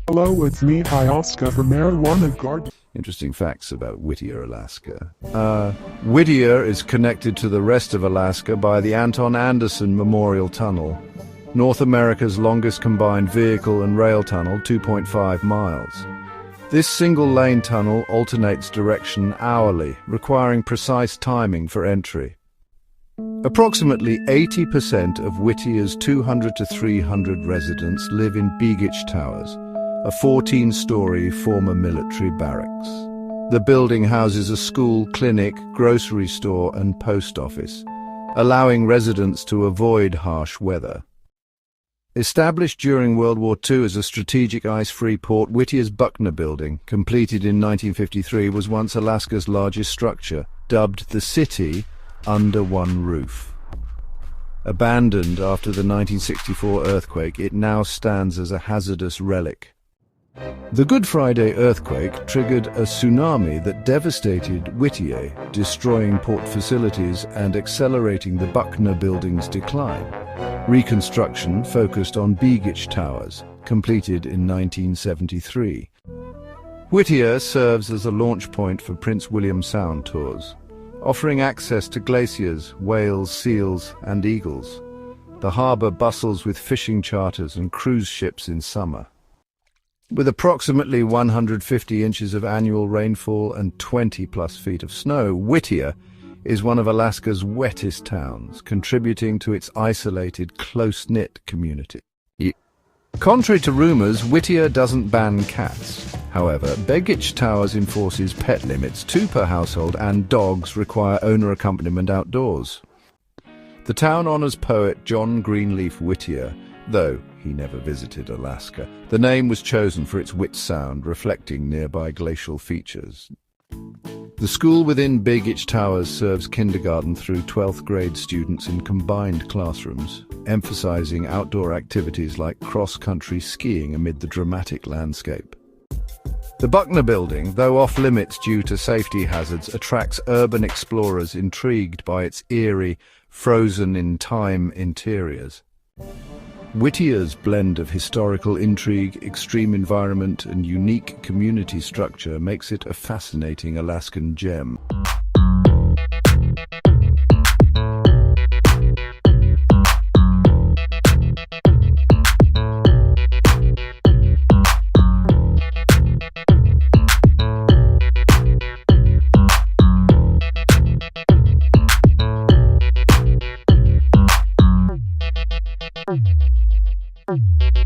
Hello, it's me, Oscar from Marijuana Garden. Interesting facts about Whittier, Alaska. Whittier is connected to the rest of Alaska by the Anton Anderson Memorial Tunnel, North America's longest combined vehicle and rail tunnel, 2.5 miles. This single-lane tunnel alternates direction hourly, requiring precise timing for entry. Approximately 80% of Whittier's 200 to 300 residents live in Begich Towers, a 14-story former military barracks. The building houses a school, clinic, grocery store and post office, allowing residents to avoid harsh weather. Established during World War II as a strategic ice-free port, Whittier's Buckner building, completed in 1953, was once Alaska's largest structure, dubbed the City Under One Roof. Abandoned after the 1964 earthquake, it now stands as a hazardous relic. The Good Friday earthquake triggered a tsunami that devastated Whittier, destroying port facilities and accelerating the Buckner building's decline. Reconstruction focused on Begich Towers, completed in 1973. Whittier serves as a launch point for Prince William Sound tours, offering access to glaciers, whales, seals, and eagles. The harbour bustles with fishing charters and cruise ships in summer. With approximately 150 inches of annual rainfall and 20-plus feet of snow, Whittier is one of Alaska's wettest towns, contributing to its isolated, close-knit community. Contrary to rumours, Whittier doesn't ban cats. However, Begich Towers enforces pet limits, 2 per household, and dogs require owner accompaniment outdoors. The town honours poet John Greenleaf Whittier, though he never visited Alaska. The name was chosen for its Whit sound, reflecting nearby glacial features. The school within Begich Towers serves kindergarten through 12th grade students in combined classrooms, emphasizing outdoor activities like cross-country skiing amid the dramatic landscape. The Buckner building, though off-limits due to safety hazards, attracts urban explorers intrigued by its eerie, frozen-in-time interiors. Whittier's blend of historical intrigue, extreme environment, and unique community structure makes it a fascinating Alaskan gem. Thank you.